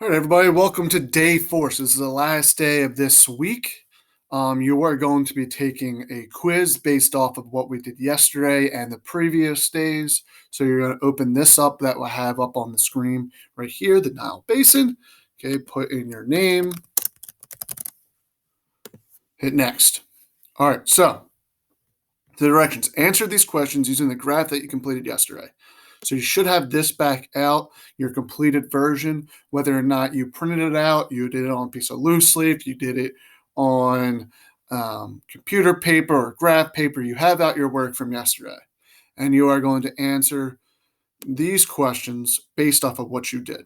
All right, everybody, welcome to day four. So this is the last day of this week. You are going to be taking a quiz based off of what we did yesterday and the previous days. So you're going to open this up that will have up on the screen right here, the Nile Basin. Okay, put in your name, hit next. All right, so the directions. Answer these questions using the graph that you completed yesterday. So you should have this back out, your completed version, whether or not you printed it out, you did it on a piece of loose leaf, you did it on computer paper or graph paper, you have out your work from yesterday. And you are going to answer these questions based off of what you did.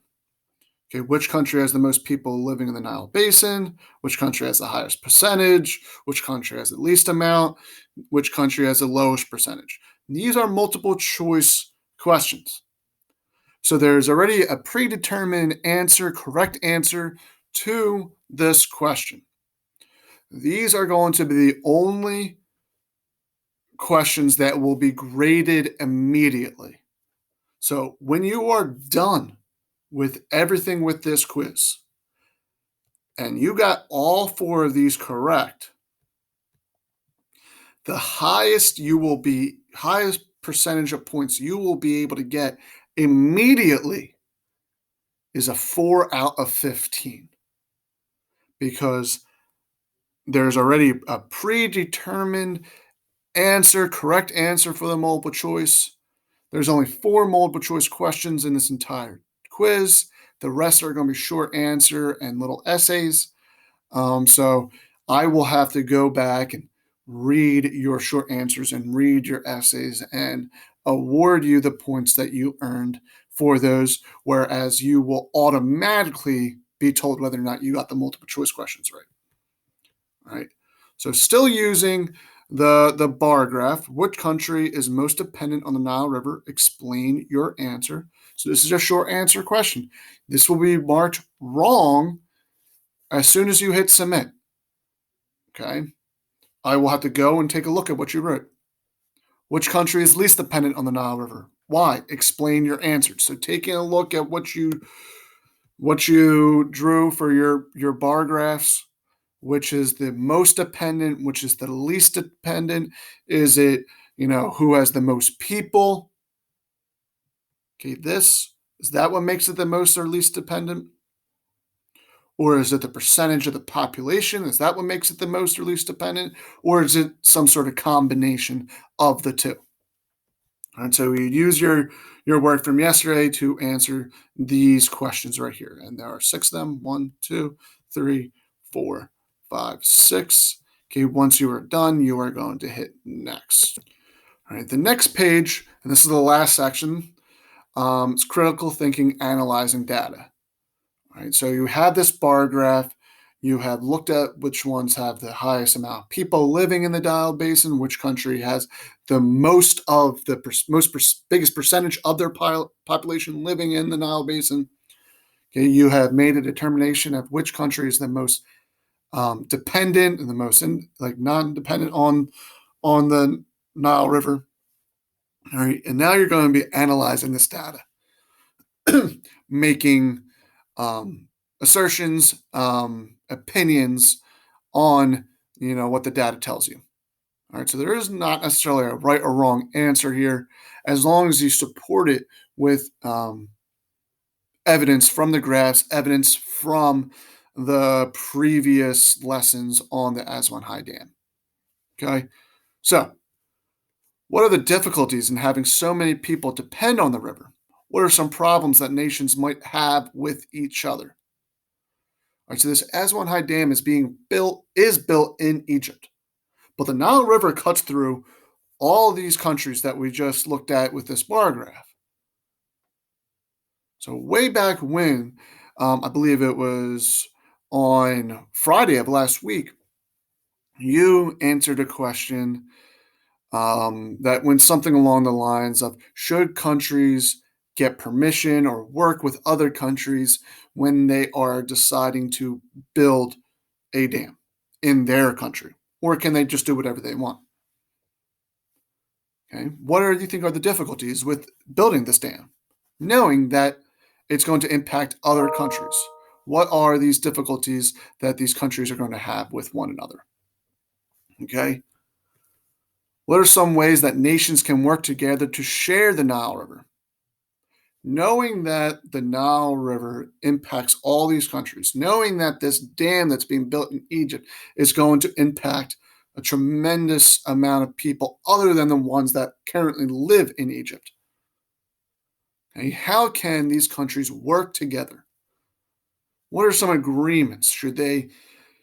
Okay, which country has the most people living in the Nile Basin? Which country has the highest percentage? Which country has the least amount? Which country has the lowest percentage? These are multiple choice questions. So there's already a predetermined answer, correct answer to this question. These are going to be the only questions that will be graded immediately. So when you are done with everything with this quiz, and you got all four of these correct, the highest percentage of points you will be able to get immediately is a 4 out of 15 because there's already a predetermined answer, correct answer for the multiple choice. There's only 4 multiple choice questions in this entire quiz. The rest are going to be short answer and little essays. So I will have to go back and read your short answers and read your essays and award you the points that you earned for those, whereas you will automatically be told whether or not you got the multiple choice questions right. All right. So still using the bar graph, which country is most dependent on the Nile River? Explain your answer. So this is a short answer question. This will be marked wrong as soon as you hit submit. Okay. I will have to go and take a look at what you wrote. Which country is least dependent on the Nile River? Why? Explain your answers. So taking a look at what you drew for your bar graphs, which is the most dependent, which is the least dependent? Is it, who has the most people? Okay, this is that what makes it the most or least dependent? Or is it the percentage of the population? Is that what makes it the most or least dependent? Or is it some sort of combination of the two? And so you use your work from yesterday to answer these questions right here. And there are 6 of them. 1, 2, 3, 4, 5, 6. Okay, once you are done, you are going to hit next. All right, the next page, and this is the last section, it's critical thinking, analyzing data. All right, so you have this bar graph. You have looked at which ones have the highest amount of people living in the Nile Basin, which country has the most of the biggest percentage of their population living in the Nile Basin. Okay, you have made a determination of which country is the most dependent and the most non-dependent on the Nile River. All right, and now you're going to be analyzing this data, making assertions, opinions on what the data tells you. All right, so there is not necessarily a right or wrong answer here, as long as you support it with evidence from the graphs, evidence from the previous lessons on the Aswan High Dam. Okay, so what are the difficulties in having so many people depend on the river? What are some problems that nations might have with each other? All right, so this Aswan High Dam is built in Egypt, but the Nile River cuts through all these countries that we just looked at with this bar graph. So way back when, I believe it was on Friday of last week, you answered a question that went something along the lines of, should countries get permission or work with other countries when they are deciding to build a dam in their country, or can they just do whatever they want? Okay, what do you think are the difficulties with building this dam, knowing that it's going to impact other countries? What are these difficulties that these countries are going to have with one another? Okay. What are some ways that nations can work together to share the Nile River? Knowing that the Nile River impacts all these countries, knowing that this dam that's being built in Egypt is going to impact a tremendous amount of people other than the ones that currently live in Egypt. Okay, how can these countries work together? What are some agreements? Should they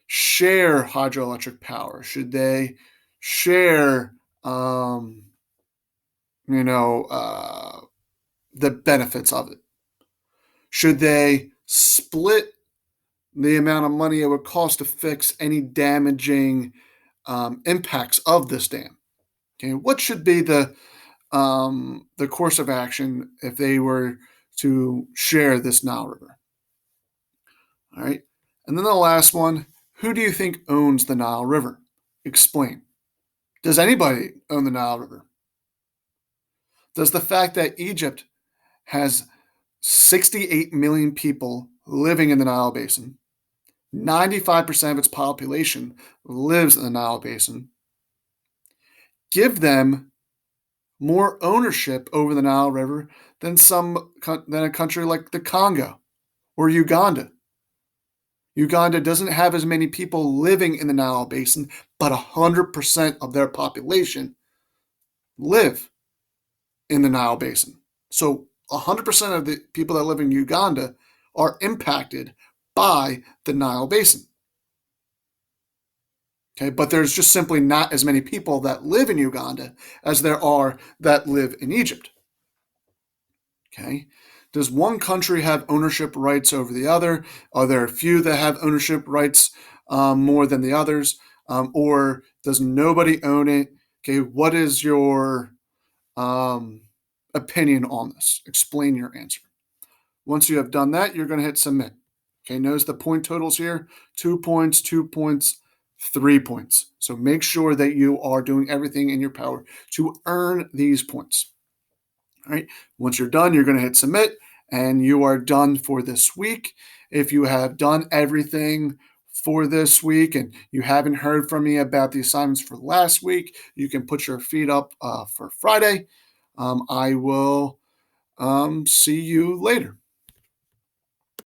share hydroelectric power? Should they share, um, you know, the benefits of it? Should they split the amount of money it would cost to fix any damaging impacts of this dam? Okay, what should be the course of action if they were to share this Nile River? All right, and then the last one: who do you think owns the Nile River? Explain. Does anybody own the Nile River? Does the fact that Egypt has 68 million people living in the Nile Basin, 95% of its population lives in the Nile Basin, give them more ownership over the Nile River than a country like the Congo or Uganda? Uganda doesn't have as many people living in the Nile Basin, but 100% of their population live in the Nile Basin. So 100% of the people that live in Uganda are impacted by the Nile Basin. Okay, but there's just simply not as many people that live in Uganda as there are that live in Egypt. Okay, does one country have ownership rights over the other? Are there a few that have ownership rights more than the others? Or does nobody own it? Okay, what is your um, opinion on this? Explain your answer. Once you have done that, you're going to hit submit. Okay, notice the point totals here: 2 points, 2 points, 3 points. So make sure that you are doing everything in your power to earn these points. All right, once you're done, you're going to hit submit and you are done for this week. If you have done everything for this week and you haven't heard from me about the assignments for last week, you can put your feet up for Friday. I will see you later.